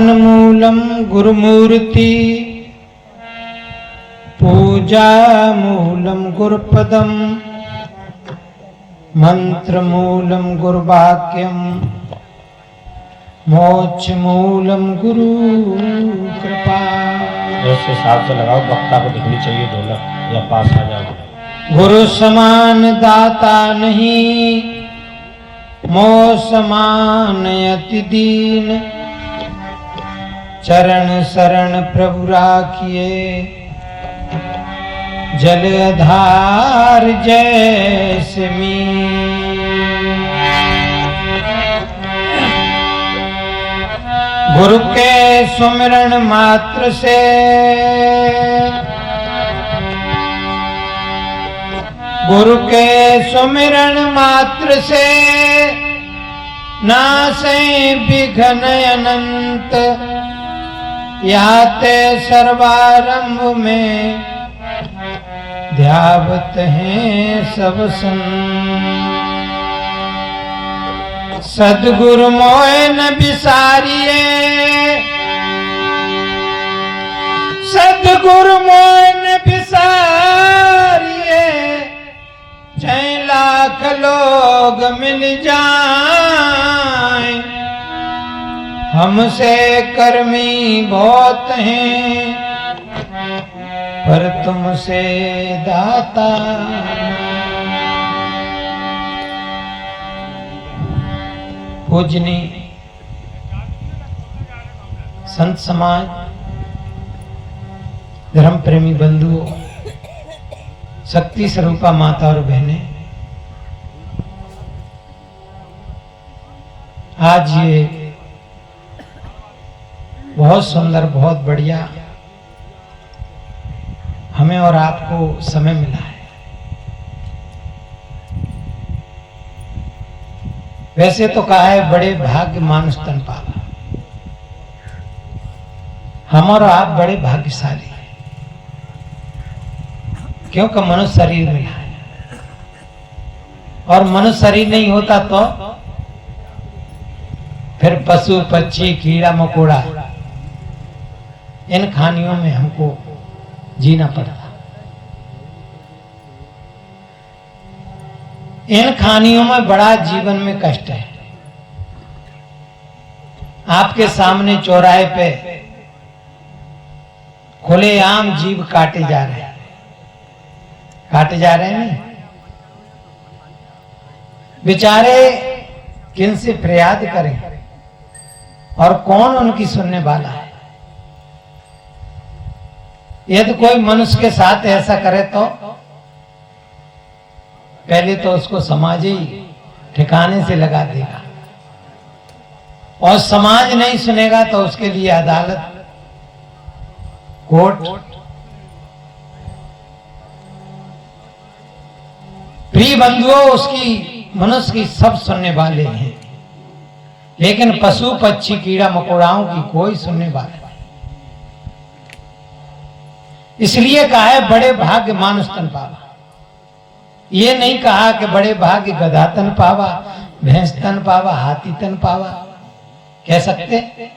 ध्यान मूलम गुरुमूर्ति, पूजा मूलम गुरुपदम, मंत्र मूलम गुरुवाक्यम, मोक्ष मूलम गुरु कृपा। ऐसे हिसाब से लगाओ, वक्ता को दिखनी चाहिए ढोलक या पास आ जाओ। गुरु समान दाता नहीं, मोह समान अति दीन, चरण शरण प्रभु राखिए, जल आधार जैसे मीन। गुरु के सुमिरन मात्र से, गुरु के सुमिरन मात्र से, नासे विघ्न अनंत, याते सर्वारंभ में, ध्यावत हैं सब संत। सद्गुरु मोय न बिसारिए, सद्गुरु मोय न बिसारिए, चाहे लाख लोग मिल जाएं, हमसे कर्मी बहुत हैं, पर तुमसे दाता। पूजनी संत समाज, धर्म प्रेमी बंधुओं, शक्ति स्वरूपा माता और बहनें, आज ये बहुत सुंदर, बहुत बढ़िया हमें और आपको समय मिला है। वैसे तो कहा है बड़े भाग्य मानुष तन पावा, हम और आप बड़े भाग्यशाली हैं, क्योंकि मनुष्य शरीर मिला है। और मनुष्य शरीर नहीं होता तो फिर पशु पक्षी कीड़ा मकोड़ा इन खानियों में हमको जीना पड़ता। इन खानियों में बड़ा जीवन में कष्ट है। आपके सामने चौराहे पे खुलेआम जीव काटे जा रहे हैं, काटे जा रहे हैं। बेचारे किन से फरियाद करें और कौन उनकी सुनने वाला है। यदि कोई मनुष्य के साथ ऐसा करे तो पहले तो उसको समाज ही ठिकाने से लगा देगा, और समाज नहीं सुनेगा तो उसके लिए अदालत, कोर्ट। प्रिय बंधुओं, उसकी मनुष्य की सब सुनने वाले हैं, लेकिन पशु पक्षी कीड़ा मकोड़ाओं की कोई सुनने वाला नहीं। इसलिए कहा है बड़े भाग्य मानुष तन पावा। ये नहीं कहा कि बड़े भाग्य गधा तन पावा, भैंस तन पावा, हाथी तन पावा, कह सकते,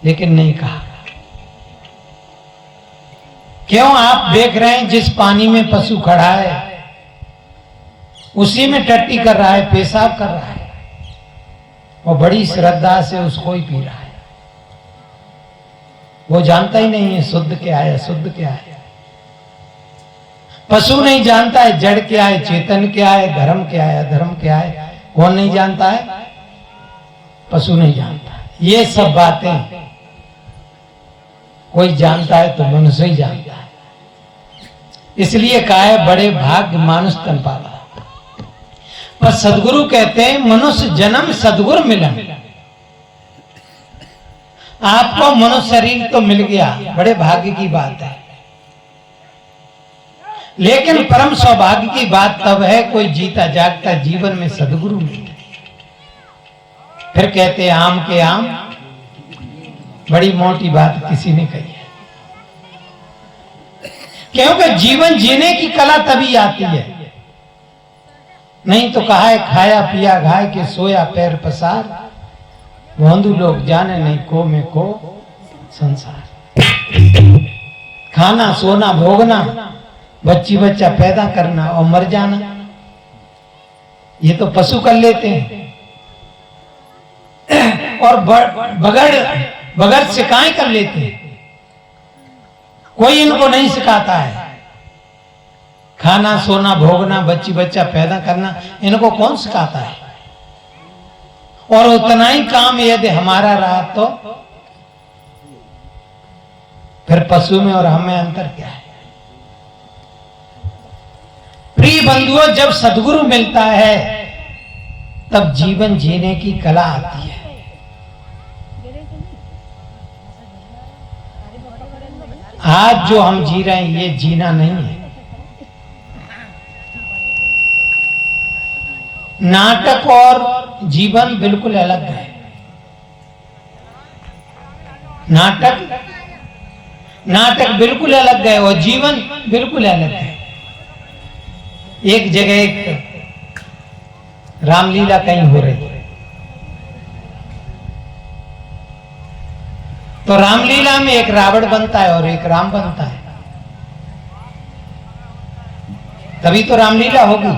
लेकिन नहीं कहा। क्यों? आप देख रहे हैं जिस पानी में पशु खड़ा है उसी में टट्टी कर रहा है, पेशाब कर रहा है, वो बड़ी श्रद्धा से उसको ही पी रहा है। वो जानता ही नहीं है शुद्ध क्या है अशुद्ध क्या है। पशु नहीं जानता है जड़ क्या है चेतन क्या है, धर्म क्या है अधर्म क्या है। कौन नहीं जानता है? पशु नहीं जानता। ये सब बातें कोई जानता है तो मनुष्य ही जानता है। इसलिए कहा है बड़े भाग्य मानुष तन पावा। पर सदगुरु कहते हैं मनुष्य जन्म सदगुरु मिलन। आपको मनुष्य शरीर तो मिल गया, बड़े भाग्य की बात है, लेकिन परम सौभाग्य की बात तब है कोई जीता जागता जीवन में सदगुरु मिले। फिर कहते हैं आम के आम, बड़ी मोटी बात किसी ने कही है, क्योंकि जीवन जीने की कला तभी आती है। नहीं तो कहा है खाया पिया घाय के सोया पैर पसार, भोंदू लोग जाने नहीं को में को संसार। खाना सोना भोगना, बच्ची बच्चा पैदा करना और मर जाना, ये तो पशु कर लेते हैं। और बगैर सिखाए कर लेते हैं। कोई इनको नहीं सिखाता है। खाना सोना भोगना, बच्ची बच्चा पैदा करना, इनको कौन सिखाता है? और उतना ही काम यदि हमारा रहा तो फिर पशु में और हमें अंतर क्या है? प्रिय बंधुओं, जब सद्गुरु मिलता है तब जीवन जीने की कला आती है। आज जो हम जी रहे हैं ये जीना नहीं है। नाटक और जीवन बिल्कुल अलग है। नाटक बिल्कुल अलग है और जीवन बिल्कुल अलग है। एक जगह एक रामलीला कहीं हो रही है, तो रामलीला में एक रावण बनता है और एक राम बनता है, तभी तो रामलीला होगी।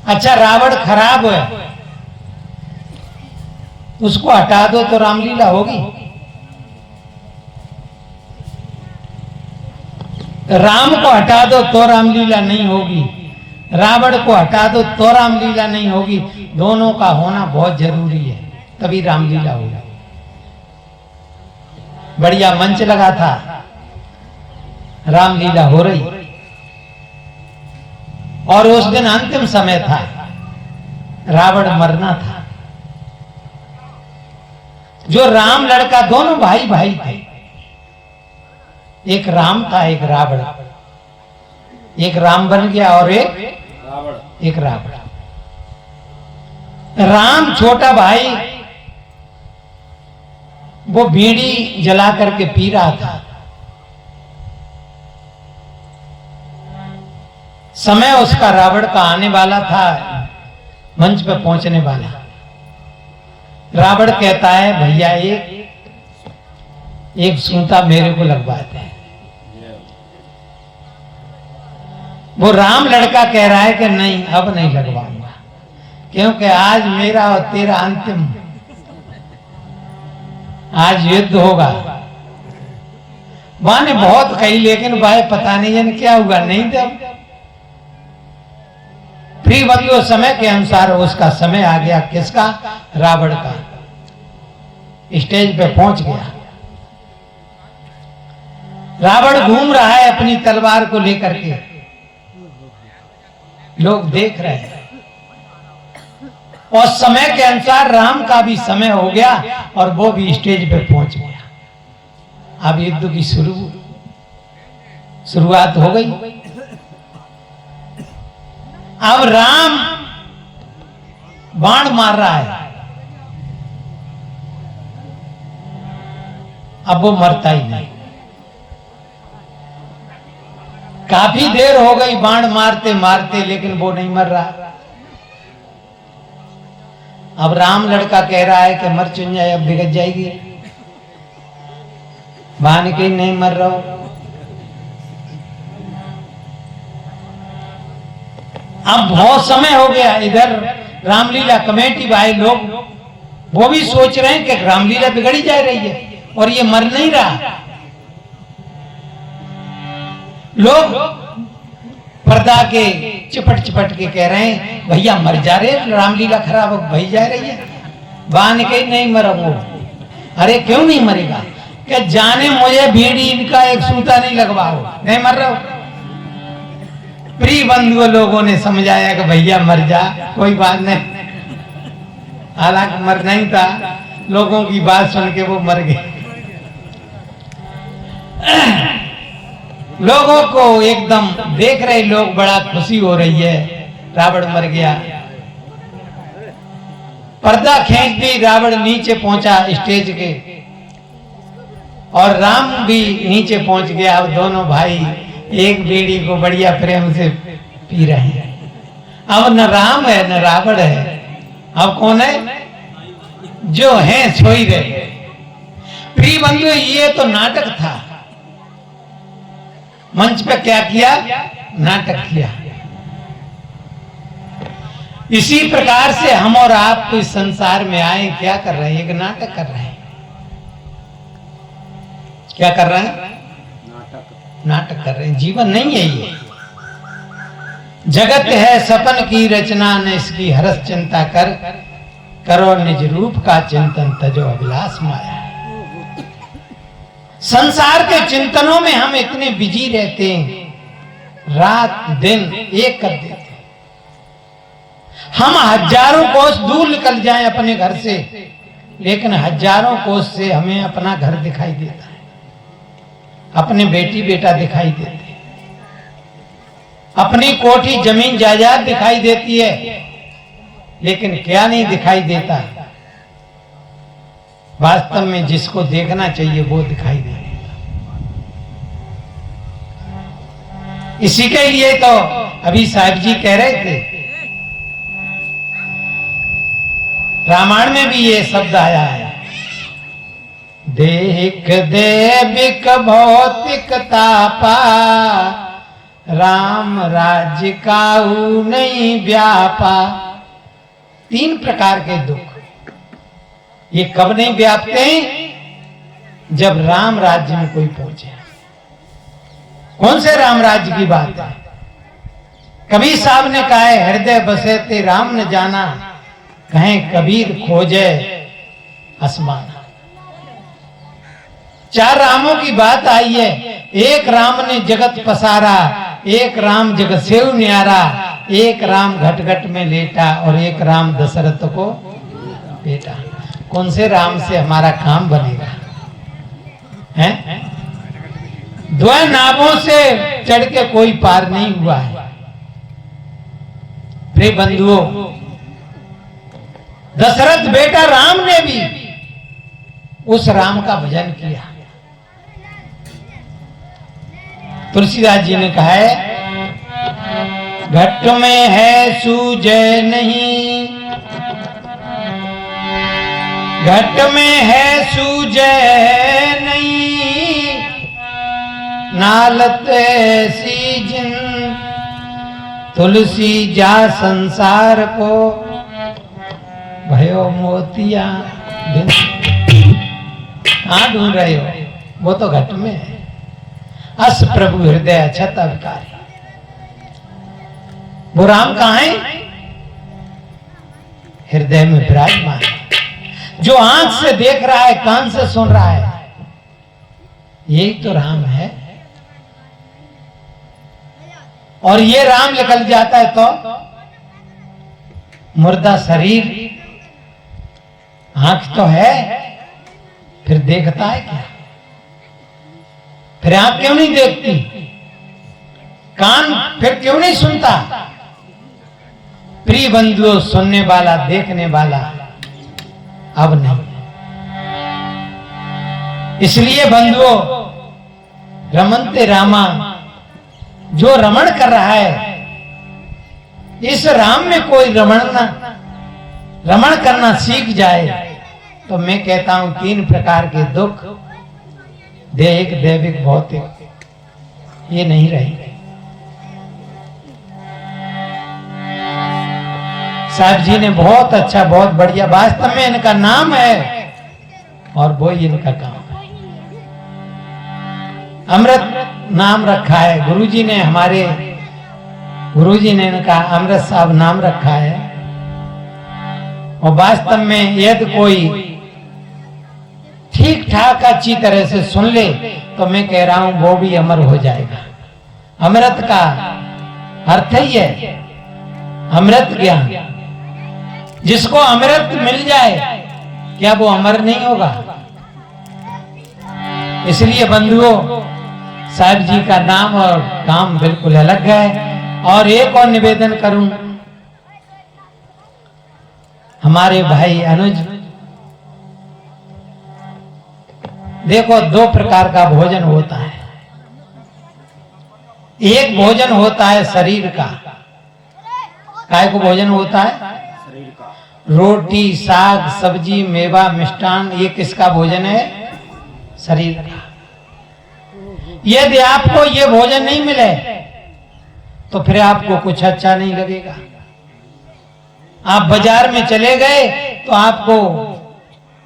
अच्छा, रावण खराब है, उसको हटा दो तो रामलीला होगी। राम को हटा दो तो रामलीला नहीं होगी, रावण को हटा दो तो रामलीला नहीं होगी। दोनों का होना बहुत जरूरी है, तभी रामलीला होगी। बढ़िया मंच लगा था, रामलीला हो रही और उस दिन अंतिम समय था, रावण मरना था। जो राम लड़का, दोनों भाई भाई थे, एक राम था एक रावण। एक राम बन गया और एक रावण। राम छोटा भाई वो बीड़ी जला करके पी रहा था। समय उसका रावण का आने वाला था, मंच पे पहुंचने वाला। रावण कहता है, भैया एक सूता मेरे को लगवाते हैं। वो राम लड़का कह रहा है कि नहीं, अब नहीं लगवाऊंगा, क्योंकि आज मेरा और तेरा अंतिम, आज युद्ध होगा। मां ने बहुत कही, लेकिन भाई पता नहीं है क्या हुआ, नहीं दे। प्रिय बंधुओं, समय के अनुसार उसका समय आ गया। किसका? रावण का। स्टेज पे पहुंच गया। रावण घूम रहा है अपनी तलवार को लेकर के, लोग देख रहे हैं। और समय के अनुसार राम का भी समय हो गया और वो भी स्टेज पे पहुंच गया। अब युद्ध की शुरुआत हो गई। अब राम बाण मार रहा है, अब वो मरता ही नहीं। काफी देर हो गई बाण मारते मारते, लेकिन वो नहीं मर रहा। अब राम लड़का कह रहा है कि मर चुन जाए, अब बिगड़ जाएगी। बाण के नहीं मर रहा हो। अब बहुत समय हो गया। इधर रामलीला कमेटी भाई लोग वो भी सोच रहे हैं कि रामलीला बिगड़ी जा रही है और ये मर नहीं रहा। लोग पर्दा के चिपट के कह रहे हैं, भैया मर जा रहे, रामलीला खराब भई जा रही है। बान के नहीं मरा वो। अरे क्यों नहीं मरेगा? क्या जाने मुझे बीड़ी इनका एक सूता नहीं लगवाओ, नहीं मर रहा हो। प्रिय बंधुओं, लोगों ने समझाया कि भैया मर जा, कोई बात नहीं। हालांकि मर नहीं था, लोगों की बात सुन के वो मर गए। लोगों को एकदम देख रहे लोग, बड़ा खुशी हो रही है, रावण मर गया। पर्दा खींच दी, रावण नीचे पहुंचा स्टेज के और राम भी नीचे पहुंच गया। अब दोनों भाई एक बीड़ी को बढ़िया प्रेम से पी रहे हैं। अब न राम है न रावण है, अब कौन है? जो हैं सो ही रहे। प्रिय बंधु, ये तो नाटक था। मंच पे क्या किया? नाटक किया। इसी प्रकार से हम और आप इस संसार में आए, क्या कर रहे हैं? एक नाटक कर रहे हैं। क्या कर रहे हैं? नाटक कर रहे हैं। जीवन नहीं है ये। जगत है सपन की रचना, न इसकी हरस चिंता कर, करो निज रूप का चिंतन, तजो अभिलाष माया। संसार के चिंतनों में हम इतने बिजी रहते हैं, रात दिन एक कर देते हैं। हम हजारों कोस दूर निकल जाएं अपने घर से, लेकिन हजारों कोस से हमें अपना घर दिखाई देता है, अपने बेटी बेटा दिखाई देते हैं, अपनी कोठी जमीन जायदाद दिखाई देती है, लेकिन क्या नहीं दिखाई देता? वास्तव में जिसको देखना चाहिए वो दिखाई दे देता। इसी के लिए तो अभी साहिब जी कह रहे थे, रामायण में भी ये शब्द आया है, देख देविक भौतिक तापा, राम राज्य काऊ नहीं व्यापा। 3 प्रकार के दुख ये कब नहीं व्यापते हैं? जब राम राज्य में कोई पहुंचे। कौन से राम राज्य की बात है? कबीर साहब ने कहा है, हृदय बसे ते राम न जाना, कहें कबीर खोजे आसमान। 4 रामों की बात आई है। एक राम ने जगत पसारा, एक राम जगत सेव न्यारा, एक राम घट घट में लेटा, और एक राम दशरथ को बेटा। कौन से राम से हमारा काम बनेगा? हैं? 2 नावों से चढ़ के कोई पार नहीं हुआ है। प्रिय बंधुओं, दशरथ बेटा राम ने भी उस राम का भजन किया। तुलसीदास जी ने कहा है, घट में है सूजय नहीं, घट में है सूजय नहीं, नालत ऐसी जिन, तुलसी जा संसार को भयो मोतिया दिन। कहां ढूंढ रहे हो? वो तो घट में है। अस प्रभु हृदय अछत अविकारी। वो राम कहां है? हृदय में विराजमान है। जो आंख से देख रहा है, कान से सुन रहा है, यही तो राम है। और ये राम निकल जाता है तो मुर्दा शरीर, आंख तो है, फिर देखता है क्या? फिर आंख क्यों नहीं देखती? कान फिर क्यों नहीं सुनता? प्रिय बंधुओं, सुनने वाला, देखने वाला अब नहीं। इसलिए बंधुओं, रमनते रामा, जो रमण कर रहा है, इस राम में कोई रमण करना सीख जाए तो मैं कहता हूं 3 प्रकार के दुख, देहिक, दैविक, भौतिक, ये नहीं रहेंगे। साहब जी ने बहुत अच्छा, बहुत बढ़िया, वास्तव में इनका नाम है और वो ही इनका काम है। अमृत नाम रखा है गुरुजी ने, हमारे गुरुजी ने इनका अमृत साहब नाम रखा है। और वास्तव में यदि कोई ठीक ठाक अच्छी तरह से सुन ले तो मैं कह रहा हूं वो भी अमर हो जाएगा। अमृत का अर्थ ही है अमृत ज्ञान। जिसको अमृत मिल जाए, क्या वो अमर नहीं होगा? इसलिए बंधुओं, साहिब जी का नाम और काम बिल्कुल अलग है। और एक और निवेदन करूं, हमारे भाई अनुज, देखो 2 प्रकार का भोजन होता है। एक भोजन होता है शरीर का। काय को भोजन होता है? रोटी, साग, सब्जी, मेवा, मिष्ठान, ये किसका भोजन है? शरीर का। यदि आपको ये भोजन नहीं मिले तो फिर आपको कुछ अच्छा नहीं लगेगा। आप बाजार में चले गए तो आपको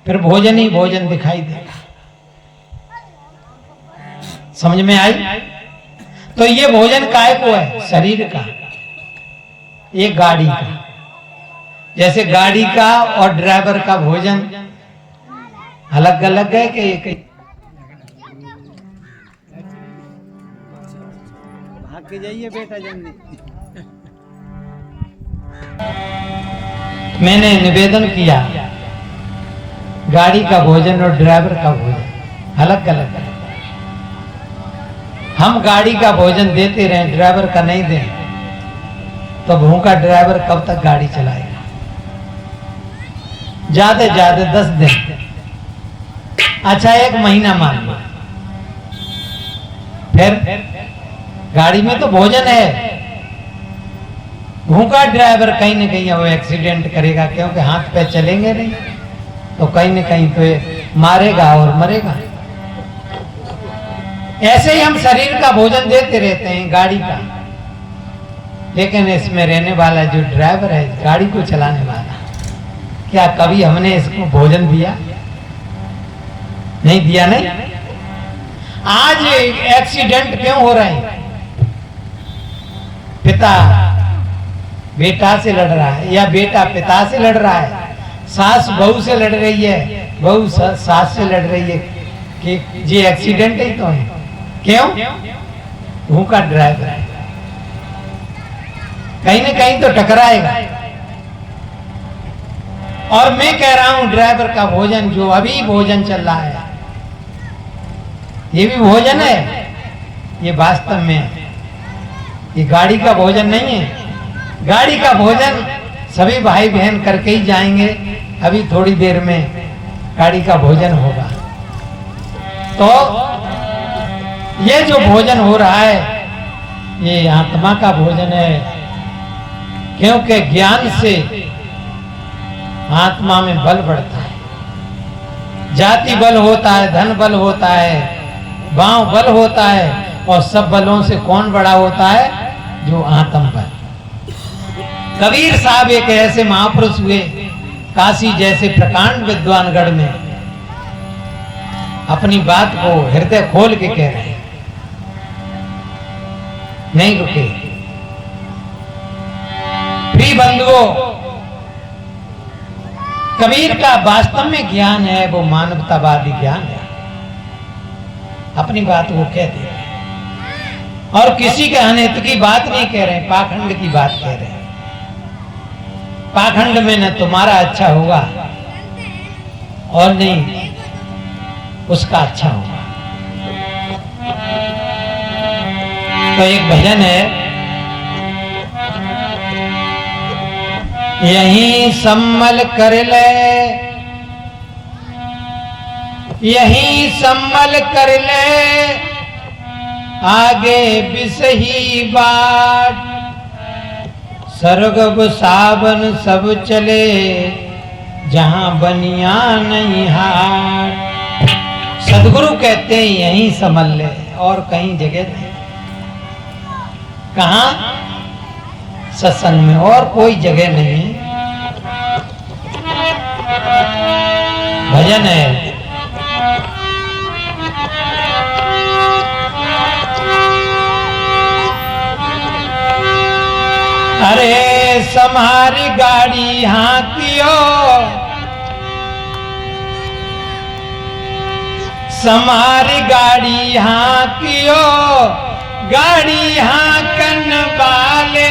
फिर भोजन ही भोजन दिखाई देगा। समझ में आई? तो ये भोजन काय को है? शरीर का, ये गाड़ी का। जैसे गाड़ी का और ड्राइवर का भोजन अलग अलग है कि एक ही? भाग के जाइए बेटा जल्दी। मैंने निवेदन किया, गाड़ी का भोजन और ड्राइवर का भोजन अलग अलग है। हम गाड़ी का भोजन देते रहे, ड्राइवर का नहीं दें, तो भूखा ड्राइवर कब तक गाड़ी चलाएगा? ज्यादा ज्यादा 10 दिन, अच्छा 1 महीना मान लो। फिर गाड़ी में तो भोजन है, भूखा ड्राइवर कहीं ना कहीं वो एक्सीडेंट करेगा, क्योंकि हाथ पे चलेंगे नहीं, तो कहीं ना कहीं तो मारेगा और मरेगा। ऐसे ही हम शरीर का भोजन देते रहते हैं, गाड़ी का, लेकिन इसमें रहने वाला जो ड्राइवर है, गाड़ी को चलाने वाला, क्या कभी हमने इसको भोजन दिया? नहीं दिया। नहीं। आज एक्सीडेंट क्यों हो रहे हैं? पिता बेटा से लड़ रहा है या बेटा पिता से लड़ रहा है, सास बहू से लड़ रही है, बहू सास से लड़ रही है कि ये एक्सीडेंट ही तो है। क्यों? भूखा ड्राइवर है, कहीं ना कहीं तो टकराएगा। और मैं कह रहा हूं ड्राइवर का भोजन, जो अभी भोजन चल रहा है, ये भी भोजन है, ये वास्तव में ये गाड़ी का भोजन नहीं है। गाड़ी का भोजन सभी भाई बहन करके ही जाएंगे। अभी थोड़ी देर में गाड़ी का भोजन होगा। तो ये जो भोजन हो रहा है, ये आत्मा का भोजन है, क्योंकि ज्ञान से आत्मा में बल बढ़ता है। जाति बल होता है, धन बल होता है, भाव बल होता है, और सब बलों से कौन बड़ा होता है? जो आत्म बल। कबीर साहब एक ऐसे महापुरुष हुए, काशी जैसे प्रकांड विद्वानगढ़ में अपनी बात को हृदय खोल के कह रहे हैं, नहीं रुके। प्रिय बंधुओं, कबीर का वास्तव में ज्ञान है, वो मानवतावादी ज्ञान है। अपनी बात वो कहते हैं और किसी के अनहित की बात नहीं कह रहे, पाखंड की बात कह रहे हैं। पाखंड में न तुम्हारा अच्छा होगा और नहीं उसका अच्छा होगा। तो एक भजन है, यहीं सम्मल कर ले, यहीं सम्मल कर ले, आगे बिसही बाट, सरगब सावन सब चले, जहां बनिया नहीं हाट। सदगुरु कहते हैं यहीं संभल ले, और कहीं जगह नहीं। कहां? सत्संग में, और कोई जगह नहीं। भजन है, अरे समारी गाड़ी हाँकियो, समारी गाड़ी हाँकियो, गाड़ी हाँकन वाले,